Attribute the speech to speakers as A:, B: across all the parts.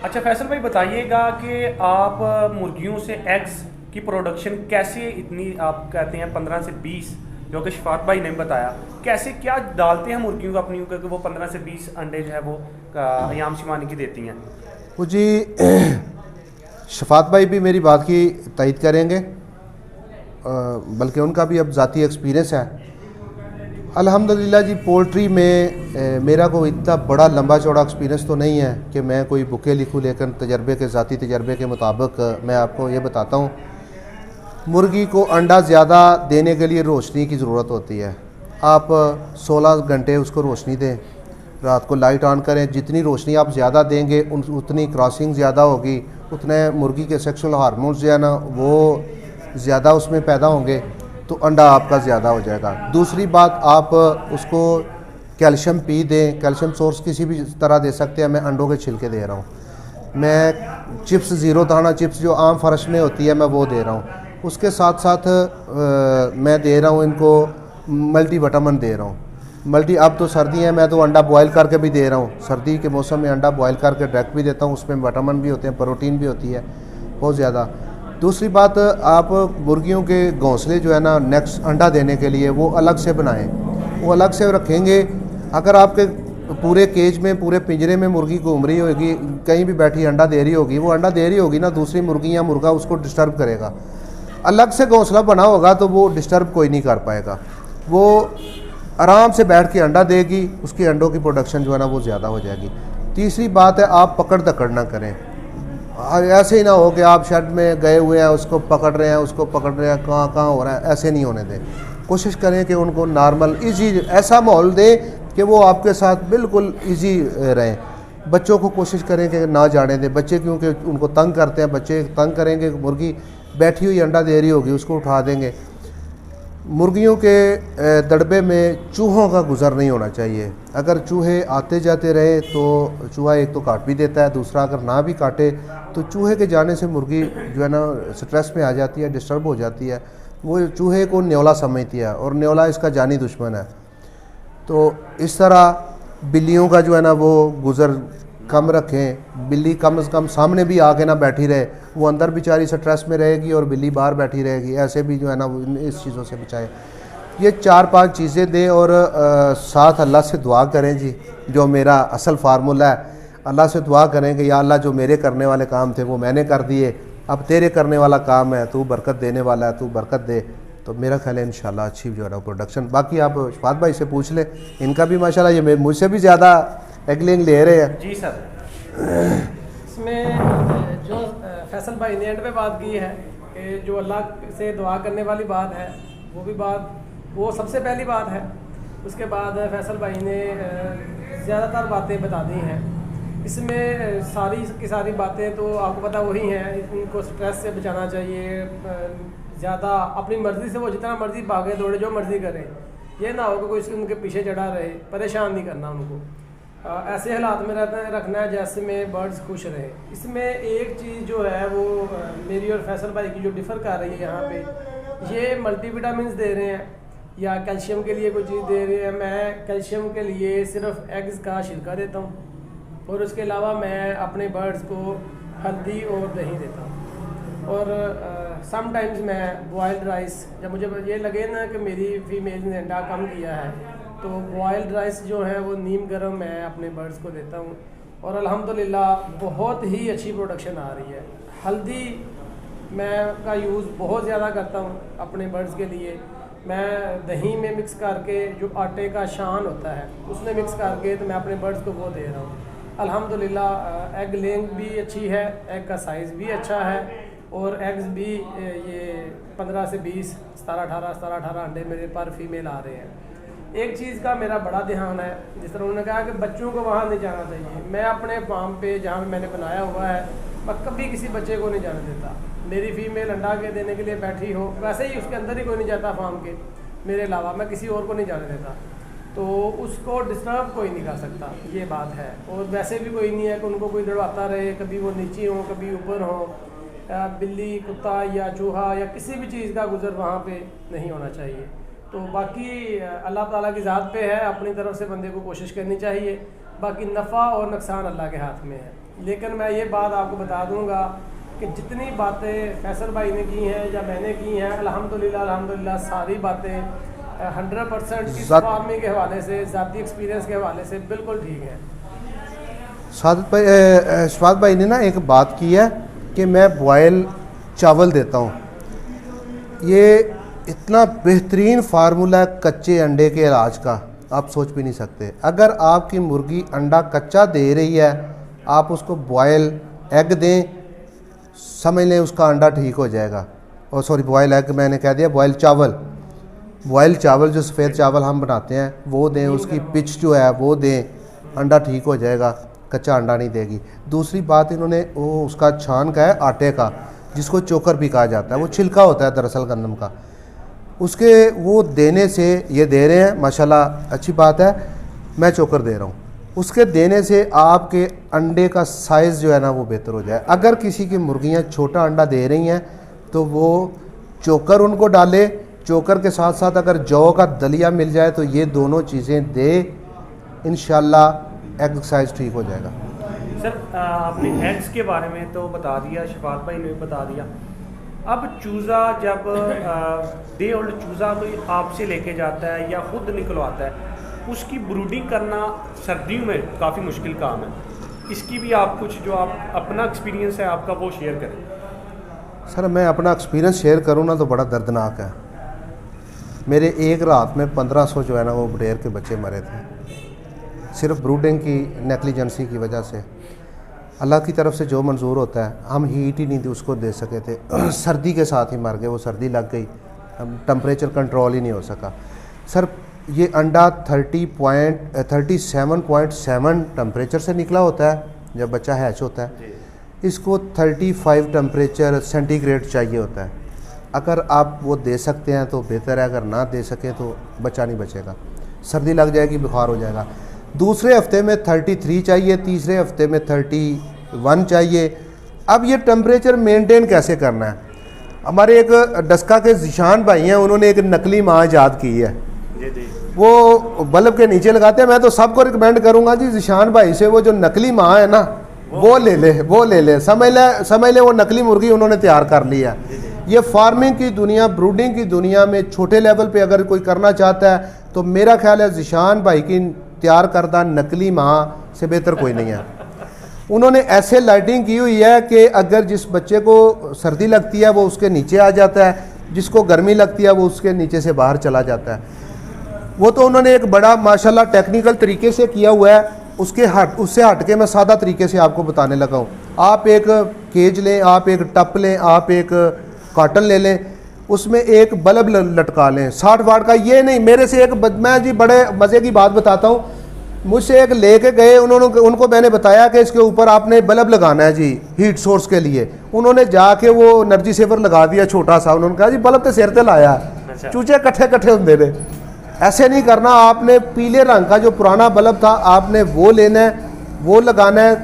A: अच्छा फैसल भाई बताइएगा कि आप मुर्गियों से एग्स की प्रोडक्शन कैसे इतनी आप कहते हैं 15 से 20, जो कि शफात भाई ने बताया, कैसे क्या डालते हैं मुर्गियों को अपनी कि वो 15 से 20 अंडे जो है वो अयाम शिमानी की देती हैं।
B: वो जी शफात भाई भी मेरी बात की तायद करेंगे, बल्कि उनका भी अब ज़ाती एक्सपीरियंस है। अल्हम्दुलिल्लाह जी, पोल्ट्री में मेरा कोई इतना बड़ा लंबा चौड़ा एक्सपीरियंस तो नहीं है कि मैं कोई बुकें लिखूँ, लेकिन तजर्बे के ज़ाती तजर्बे के मुताबिक मैं आपको ये बताता हूँ। मुर्गी को अंडा ज़्यादा देने के लिए रोशनी की ज़रूरत होती है। आप 16 घंटे उसको रोशनी दें, रात को लाइट ऑन करें। जितनी रोशनी आप ज़्यादा देंगे उतनी क्रॉसिंग ज़्यादा होगी, उतने मुर्गी के सेक्सुअल हार्मोन्स जो है ना वो ज़्यादा उसमें पैदा होंगे, तो अंडा आपका ज़्यादा हो जाएगा। दूसरी बात, आप उसको कैल्शियम पी दें। कैल्शियम सोर्स किसी भी तरह दे सकते हैं। मैं अंडों के छिलके दे रहा हूँ, मैं चिप्स, ज़ीरो दाना चिप्स जो आम फर्श में होती है, मैं वो दे रहा हूँ। उसके साथ साथ मैं दे रहा हूँ इनको मल्टी विटामिन दे रहा हूँ। मल्टी, अब तो सर्दी है, मैं तो अंडा बॉयल करके भी दे रहा हूँ। सर्दी के मौसम में अंडा बॉयल करके डायरेक्ट भी देता हूँ, उसमें विटामिन भी होते हैं, प्रोटीन भी होती है बहुत ज़्यादा। दूसरी बात, आप मुर्गियों के घोंसले जो है ना नेक्स्ट अंडा देने के लिए वो अलग से बनाएं, वो अलग से रखेंगे। अगर आपके पूरे केज में, पूरे पिंजरे में मुर्गी घूम रही होगी, कहीं भी बैठी अंडा दे रही होगी, वो अंडा दे रही होगी ना, दूसरी मुर्गी या मुर्गा उसको डिस्टर्ब करेगा। अलग से घोंसला बना होगा तो वो डिस्टर्ब कोई नहीं कर पाएगा, वो आराम से बैठ के अंडा देगी, उसकी अंडों की प्रोडक्शन जो है ना वो ज़्यादा हो जाएगी। तीसरी बात है, आप पकड़ दकड़ ना करें। ऐसे ही ना हो कि आप शेड में गए हुए हैं, उसको पकड़ रहे हैं, उसको पकड़ रहे हैं, कहाँ कहाँ हो रहा है, ऐसे नहीं होने दें। कोशिश करें कि उनको नॉर्मल ईजी ऐसा माहौल दें कि वो आपके साथ बिल्कुल ईजी रहें। बच्चों को कोशिश करें कि ना जाने दें बच्चे, क्योंकि उनको तंग करते हैं। बच्चे तंग करेंगे, मुर्गी बैठी हुई अंडा दे रही होगी, उसको उठा देंगे। मुर्गियों के दड़बे में चूहों का गुज़र नहीं होना चाहिए। अगर चूहे आते जाते रहे तो चूहा एक तो काट भी देता है, दूसरा अगर ना भी काटे तो चूहे के जाने से मुर्गी जो है ना स्ट्रेस में आ जाती है, डिस्टर्ब हो जाती है। वो चूहे को न्योला समझती है और न्योला इसका जानी दुश्मन है। तो इस तरह बिल्लियों का जो है ना वो गुज़र कम रखें। बिल्ली कम से कम सामने भी आके ना बैठी रहे, वो अंदर बेचारी स्ट्रेस में रहेगी और बिल्ली बाहर बैठी रहेगी। ऐसे भी जो है ना इस चीज़ों से बचाएं। ये 4-5 चीज़ें दें और साथ अल्लाह से दुआ करें जी, जो मेरा असल फार्मूला है। अल्लाह से दुआ करें कि या अल्लाह, जो मेरे करने वाले काम थे वो मैंने कर दिए, अब तेरे करने वाला काम है, तू बरकत देने वाला है, तू बरकत दे। तो मेरा ख्याल है इंशाल्लाह अच्छी जो है ना प्रोडक्शन। बाकी आप शफात भाई से पूछ लें, इनका भी माशाल्लाह ये मुझसे भी ज़्यादा एगलिंग ले रहे हैं।
A: जी सर।
C: इसमें जो फैसल भाई ने एंड पे बात की है कि जो अल्लाह से दुआ करने वाली बात है, वो भी बात, वो सबसे पहली बात है। उसके बाद फैसल भाई ने ज़्यादातर बातें बता दी हैं। इसमें सारी की सारी बातें तो आपको पता वही हैं। इनको स्ट्रेस से बचाना चाहिए, ज़्यादा अपनी मर्ज़ी से वो जितना मर्ज़ी भागे दौड़े, जो मर्ज़ी करें। ये ना हो कि कोई उनके पीछे चढ़ा रहे, परेशान नहीं करना उनको। ऐसे हालात में रखना है जैसे में बर्ड्स खुश रहे। इसमें एक चीज़ जो है वो मेरी और फैसल भाई की जो डिफ़र कर रही है यहाँ पे, ये मल्टीविटामिन दे रहे हैं या कैल्शियम के लिए कोई चीज़ दे रहे हैं। मैं कैल्शियम के लिए सिर्फ एग्स का छिलका देता हूँ और उसके अलावा मैं अपने बर्ड्स को हल्दी और दही देता हूँ। और समटाइम्स मैं बॉयल्ड राइस, जब मुझे ये लगे ना कि मेरी फीमेल ने अंडा कम किया है, तो बॉयल्ड राइस जो है वो नीम गर्म मैं अपने बर्ड्स को देता हूँ और अल्हम्दुलिल्लाह बहुत ही अच्छी प्रोडक्शन आ रही है। हल्दी मैं का यूज़ बहुत ज़्यादा करता हूँ अपने बर्ड्स के लिए। मैं दही में मिक्स करके, जो आटे का शान होता है उसमें मिक्स करके, तो मैं अपने बर्ड्स को वो दे रहा हूँ। अल्हम्दुलिल्लाह एग लेंग भी अच्छी है, एग का साइज़ भी अच्छा है और एग्स भी ये 15 से 20, 17-18 अंडे मेरे पर फीमेल आ रहे हैं। एक चीज़ का मेरा बड़ा ध्यान है, जिस तरह उन्होंने कहा कि बच्चों को वहाँ नहीं जाना चाहिए। मैं अपने फार्म पे जहाँ पे मैंने बनाया हुआ है, मैं कभी किसी बच्चे को नहीं जाने देता। मेरी फीमेल अंडा के देने के लिए बैठी हो, वैसे ही उसके अंदर ही कोई नहीं जाता फार्म के, मेरे अलावा मैं किसी और को नहीं जाने देता। तो उसको डिस्टर्ब कोई नहीं कर सकता, ये बात है। और वैसे भी कोई नहीं है कि उनको कोई दौड़ाता रहे, कभी वो नीचे हो कभी ऊपर हो। बिल्ली, कुत्ता या चूहा या किसी भी चीज़ का गुजर वहाँ पे नहीं होना चाहिए। तो बाकी अल्लाह ताला की ज़ात पे है, अपनी तरफ से बंदे को कोशिश करनी चाहिए। बाकी नफ़ा और नुकसान अल्लाह के हाथ में है। लेकिन मैं ये बात आपको बता दूंगा कि जितनी बातें फैसल भाई ने की हैं या मैंने की हैं, अल्हम्दुलिल्लाह सारी बातें 100% इस फार्मिंग के हवाले से, ज़ाती एक्सपीरियंस के हवाले से बिल्कुल ठीक है।
B: शफात भाई ने ना एक बात की है कि मैं बॉयल चावल देता हूँ। ये इतना बेहतरीन फार्मूला है कच्चे अंडे के इलाज का, आप सोच भी नहीं सकते। अगर आपकी मुर्गी अंडा कच्चा दे रही है, आप उसको बॉयल एग दें, समझ लें उसका अंडा ठीक हो जाएगा। और सॉरी, बॉयल एग मैंने कह दिया, बॉयल चावल। बॉयल चावल जो सफ़ेद चावल हम बनाते हैं वो दें, उसकी पिच जो है वो दें, अंडा ठीक हो जाएगा, कच्चा अंडा नहीं देगी। दूसरी बात इन्होंने वो उसका छान का है आटे का, जिसको चोकर भी कहा जाता है, वो छिलका होता है दरअसल गंदम का, उसके वो देने से ये दे रहे हैं माशाल्लाह, अच्छी बात है। मैं चोकर दे रहा हूँ, उसके देने से आपके अंडे का साइज़ जो है ना वो बेहतर हो जाए। अगर किसी की मुर्गियाँ छोटा अंडा दे रही हैं तो वो चोकर उनको डाले, चोकर के साथ साथ अगर जौ का दलिया मिल जाए तो ये दोनों चीज़ें दे, इंशाल्लाह एग साइज़ ठीक हो जाएगा।
A: सर आपने एग्स के बारे में तो बता दिया, शफात भाई ने भी बता दिया। अब चूज़ा जब डे ओल्ड चूज़ा कोई आपसे लेके जाता है या खुद निकलवाता है, उसकी ब्रूडिंग करना सर्दियों में काफ़ी मुश्किल काम है। इसकी भी आप कुछ जो आप अपना एक्सपीरियंस है आपका वो शेयर करें।
B: सर मैं अपना एक्सपीरियंस शेयर करूँ ना तो बड़ा दर्दनाक है। मेरे एक रात में 1500 जो है ना वो बटेर के बच्चे मरे थे, सिर्फ ब्रूडिंग की नेग्लिजेंसी की वजह से। अल्लाह की तरफ से जो मंजूर होता है, हम हीट ही नहीं थी उसको दे सके थे, सर्दी के साथ ही मर गए, वो सर्दी लग गई, टेम्परेचर कंट्रोल ही नहीं हो सका। सर ये अंडा 37.7 टेम्परेचर से निकला होता है जब बच्चा हैच होता है, इसको 35 टेम्परेचर सेंटीग्रेड चाहिए होता है। अगर आप वो दे सकते हैं तो बेहतर है, अगर ना दे सकें तो बच्चा नहीं बचेगा, सर्दी लग जाएगी, बुखार हो जाएगा। दूसरे हफ्ते में 33 चाहिए, तीसरे हफ्ते में 31 चाहिए। अब ये टेम्परेचर मेंटेन कैसे करना है? हमारे एक डस्का के जिशान भाई हैं, उन्होंने एक नकली माँ ईजाद की है, वो बल्ब के नीचे लगाते हैं। मैं तो सबको रिकमेंड करूंगा जी, जिशान भाई से वो जो नकली माँ है ना वो ले ले, समझ ले वो नकली मुर्गी उन्होंने तैयार कर ली है। ये फार्मिंग की दुनिया, ब्रूडिंग की दुनिया में छोटे लेवल पे अगर कोई करना चाहता है तो मेरा ख्याल है जिशान भाई की तैयार करदा नकली माँ से बेहतर कोई नहीं है। उन्होंने ऐसे लाइटिंग की हुई है कि अगर जिस बच्चे को सर्दी लगती है वो उसके नीचे आ जाता है, जिसको गर्मी लगती है वो उसके नीचे से बाहर चला जाता है। वो तो उन्होंने एक बड़ा माशाल्लाह टेक्निकल तरीके से किया हुआ है। उससे हट के मैं सादा तरीके से आपको बताने लगा हूँ। आप एक केज लें, आप एक टप लें, आप एक कॉटन ले लें, उसमें एक बल्ब लटका लें 60 वाट का। ये नहीं, मेरे से एक मैं जी बड़े मज़े की बात बताता हूँ, मुझसे एक लेके गए, उनको मैंने बताया कि इसके ऊपर आपने बल्ब लगाना है जी हीट सोर्स के लिए। उन्होंने जाके वो एनर्जी सेवर लगा दिया छोटा सा। उन्होंने कहा जी बल्ब तो सिर ते लाया, चूचे कट्ठे होंगे ने। ऐसे नहीं करना, आपने पीले रंग का जो पुराना बल्ब था आपने वो लेना है, वो लगाना है,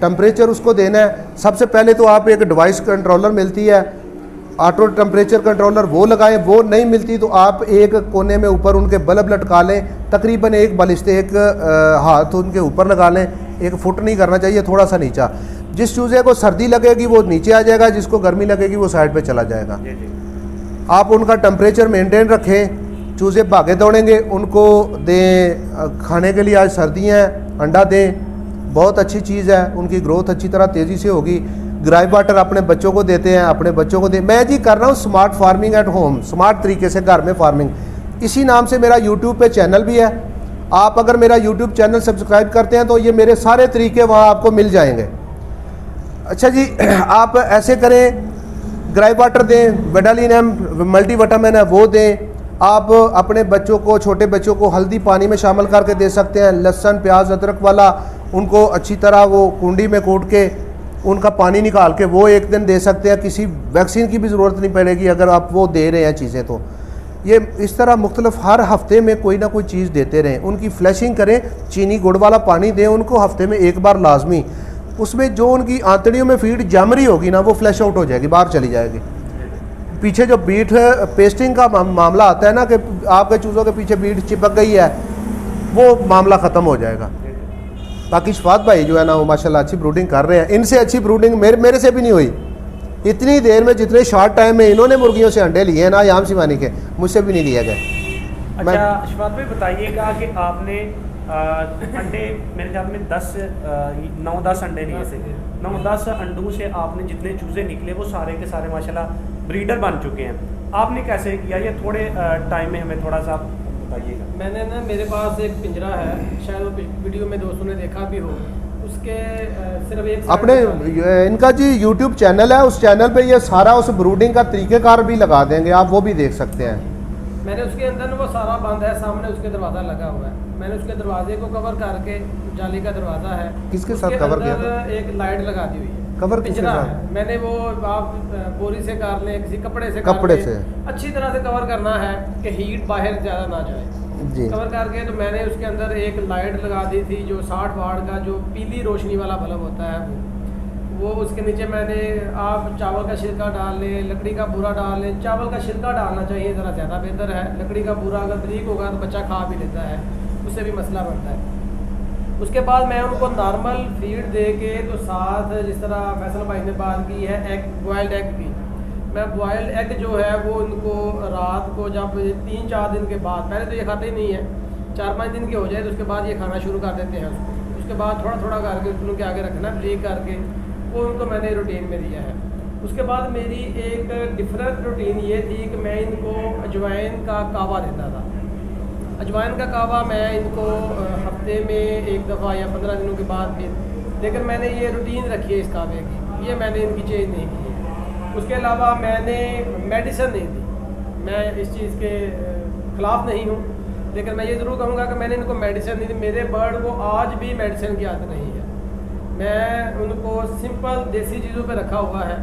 B: टेम्परेचर उसको देना है। सबसे पहले तो आप एक डिवाइस कंट्रोलर मिलती है, ऑटो टेम्परेचर कंट्रोलर, वो लगाएं। वो नहीं मिलती तो आप एक कोने में ऊपर उनके बल्ब लटका लें, तकरीबन एक बलिस्ते एक हाथ उनके ऊपर लगा लें। 1 फुट नहीं करना चाहिए, थोड़ा सा नीचा। जिस चूज़े को सर्दी लगेगी वो नीचे आ जाएगा, जिसको गर्मी लगेगी वो साइड पे चला जाएगा। आप उनका टेम्परेचर मेंटेन रखें, चूज़े भागे दौड़ेंगे, उनको दें खाने के लिए। आज सर्दी हैं, अंडा दें, बहुत अच्छी चीज़ है, उनकी ग्रोथ अच्छी तरह तेज़ी से होगी। ग्राई वाटर अपने बच्चों को देते हैं, अपने बच्चों को दें। मैं जी कर रहा हूँ smart farming at home, smart तरीके से घर में फार्मिंग। इसी नाम से मेरा यूट्यूब पे चैनल भी है। आप अगर मेरा यूट्यूब चैनल सब्सक्राइब करते हैं तो ये मेरे सारे तरीके वहाँ आपको मिल जाएंगे। अच्छा जी, आप ऐसे करें, ग्राई वाटर दें, वेडालिन एम मल्टीविटामिन है वो दें। आप अपने बच्चों को, छोटे बच्चों को हल्दी पानी में शामिल करके दे सकते हैं, लहसुन प्याज अदरक वाला, उनको अच्छी तरह वो कुंडी में कूट के उनका पानी निकाल के वो एक दिन दे सकते हैं। किसी वैक्सीन की भी ज़रूरत नहीं पड़ेगी अगर आप वो दे रहे हैं चीज़ें। तो ये इस तरह मुख्तलिफ हर हफ्ते में कोई ना कोई चीज़ देते रहें। उनकी फ्लैशिंग करें, चीनी गुड़ वाला पानी दें उनको हफ्ते में एक बार लाजमी। उसमें जो उनकी आंतड़ियों में फीड जम रही होगी ना वो फ्लैश आउट हो जाएगी, बाहर चली जाएगी। पीछे जो बीट पेस्टिंग का मामला आता है ना कि आपके चूज़ों के पीछे बीट चिपक गई है, वो मामला ख़त्म हो जाएगा। बाकी शफात भाई जो है ना वो माशाल्लाह अच्छी ब्रूडिंग कर रहे हैं। इनसे अच्छी ब्रूडिंग मेरे से भी नहीं हुई। इतनी देर में जितने शॉर्ट टाइम में इन्होंने मुर्गियों से अंडे लिए हैं ना याम सिमानी के, मुझसे भी नहीं लिए गए।
A: अच्छा शफात भाई बताइएगा कि आपने अंडे मेरे ख्याल में 9-10 अंडे लिए थे। 9-10 अंडों से आपने जितने चूज़े निकले वो सारे के सारे माशाल्लाह ब्रीडर बन चुके हैं। आपने कैसे किया ये थोड़े टाइम में हमें थोड़ा सा बताइएगा।
C: मैंने ना मेरे पास एक पिंजरा है, शायद वो वीडियो में दोस्तों ने देखा भी हो, उसके सिर्फ एक
B: अपने इनका जी यूट्यूब चैनल है, उस चैनल पे ये सारा उस ब्रूडिंग का तरीक़ेकार भी लगा देंगे, आप वो भी देख सकते हैं।
C: मैंने उसके अंदर वो सारा बंद है, सामने उसके दरवाज़ा लगा हुआ है। मैंने उसके दरवाजे को कवर करके, जाली का दरवाज़ा है,
B: किसके साथ कवर किया था?
C: एक लाइट लगा दी हुई है,
B: कवर किसके
C: पिंजरा
B: साथ?
C: है। मैंने वो आप बोरी से कर लें, किसी कपड़े से
B: कपड़े से
C: अच्छी तरह से कवर करना है कि हीट बाहर ज़्यादा ना जाए
B: जी।
C: कवर करके तो मैंने उसके अंदर एक लाइट लगा दी थी जो 60 वाट का जो पीली रोशनी वाला बल्ब होता है वो उसके नीचे मैंने आप चावल का छिलका डाल लें, लकड़ी का बूरा डाल लें। चावल का छिलका डालना चाहिए, ज़रा ज़्यादा बेहतर है। लकड़ी का बूरा अगर बरीक होगा तो बच्चा खा भी लेता है, उससे भी मसला बनता है। उसके बाद मैं उनको नॉर्मल फीड दे के तो साथ जिस तरह फैसल भाई ने बात की है एग, बॉयल्ड एग की, मैं बॉयल्ड एग जो है वो उनको रात को जब 3-4 दिन के बाद, पहले तो ये खाते ही नहीं है, 4-5 दिन के हो जाए तो उसके बाद ये खाना शुरू कर देते हैं उसको। उसके बाद थोड़ा थोड़ा करके उनके आगे रखना, ब्रेक करके वो उनको मैंने रूटीन में दिया है। उसके बाद मेरी एक डिफरेंट रूटीन ये थी कि मैं इनको अजवाइन का कावा देता था। अजवाइन का कावा मैं इनको हफ्ते में एक दफ़ा या 15 दिनों के बाद भी, लेकिन मैंने ये रूटीन रखी है इस कावे की, ये मैंने इनकी चेंज नहीं की है। उसके अलावा मैंने मेडिसिन नहीं दी, मैं इस चीज़ के ख़िलाफ़ नहीं हूँ, लेकिन मैं ये ज़रूर कहूँगा कि मैंने इनको मेडिसिन नहीं दी। मेरे बर्ड को आज भी मेडिसिन की आदत नहीं है, मैं उनको सिंपल देसी चीज़ों पे रखा हुआ है।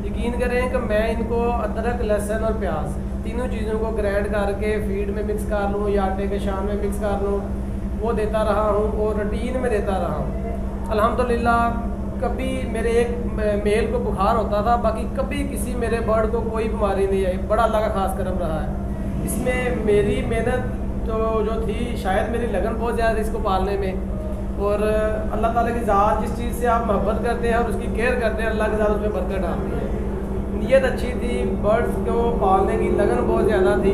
C: यकीन करें कि मैं इनको अदरक, लहसुन और प्याज तीनों चीज़ों को ग्राइंड करके फीड में मिक्स कर लूँ या आटे के शान में मिक्स कर लूँ, वो देता रहा हूँ और रूटीन में देता रहा हूँ। अल्हम्दुलिल्लाह कभी मेरे एक मेल को बुखार होता था, बाकी कभी किसी मेरे बर्ड को कोई बीमारी नहीं आई, बड़ा अल्लाह का खास करम रहा है। इसमें मेरी मेहनत तो जो थी, शायद मेरी लगन बहुत ज़्यादा थी इसको पालने में, और अल्लाह ताला की ज़ात जिस चीज़ से आप मोहब्बत करते हैं और उसकी केयर करते हैं, अल्लाह की ज़ात उसमें बरकत डालती है। नीयत अच्छी थी, बर्ड्स को पालने की लगन बहुत ज़्यादा थी।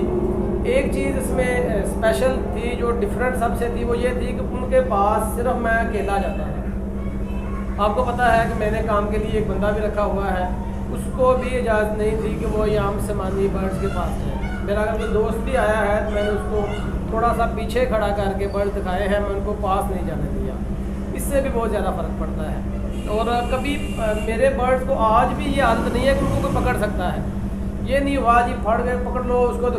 C: एक चीज़ इसमें स्पेशल थी जो डिफरेंट सबसे थी, वो ये थी कि उनके पास सिर्फ मैं अकेला जाता था। आपको पता है कि मैंने काम के लिए एक बंदा भी रखा हुआ है, उसको भी इजाज़त नहीं थी कि वो याम समानी बर्ड्स के पास जाए। मेरा अगर कोई दोस्त भी आया है तो मैंने उसको थोड़ा सा पीछे खड़ा करके बर्ड दिखाए हैं, मैं उनको पास नहीं जाने दिया। इससे भी बहुत ज़्यादा फ़र्क पड़ता है। और कभी मेरे बर्ड्स को आज भी ये आदत नहीं है कि उनको कोई पकड़ सकता है। ये नहीं हुआ जी फट गए पकड़ लो, उसको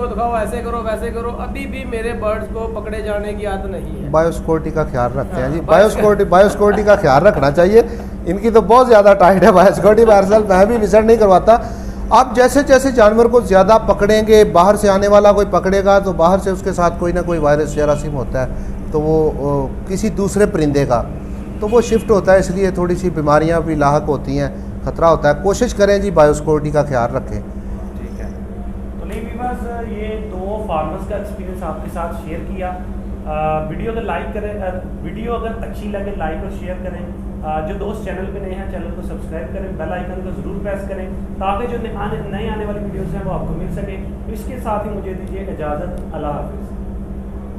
C: दिखाओ, ऐसे करो वैसे करो, अभी भी मेरे बर्ड्स को पकड़े जाने की आदत नहीं है।
B: बायोसिक्योरिटी का ख्याल रखते हैं जी, बायोसिक्योरिटी का ख्याल रखना चाहिए। इनकी तो बहुत ज़्यादा टाइट है बायोसिक्योरिटी, बाहर मैं भी विजिट नहीं करवाता। आप जैसे जैसे जानवर को ज़्यादा पकड़ेंगे, बाहर से आने वाला कोई पकड़ेगा तो बाहर से उसके साथ कोई ना कोई वायरस जरासीम होता है, तो वो किसी दूसरे परिंदे का तो वो शिफ्ट होता है, इसलिए थोड़ी सी बीमारियां भी लाहक होती हैं, ख़तरा होता है। कोशिश करें जी बायोसिक्योरिटी का ख्याल रखें।
A: ठीक है, तो नहीं वीवर्स, ये 2 फार्मर्स का एक्सपीरियंस आपके साथ शेयर किया। वीडियो अगर लाइक करें, वीडियो अगर अच्छी लगे लाइक और शेयर करें। जो दोस्त चैनल पे नए हैं चैनल को सब्सक्राइब करें, बेल आइकन को ज़रूर प्रेस करें ताकि जो नए आने वाली वीडियोज़ हैं वो आपको मिल सके। इसके साथ ही मुझे दीजिए इजाज़त, अल्लाह हाफ़िज़।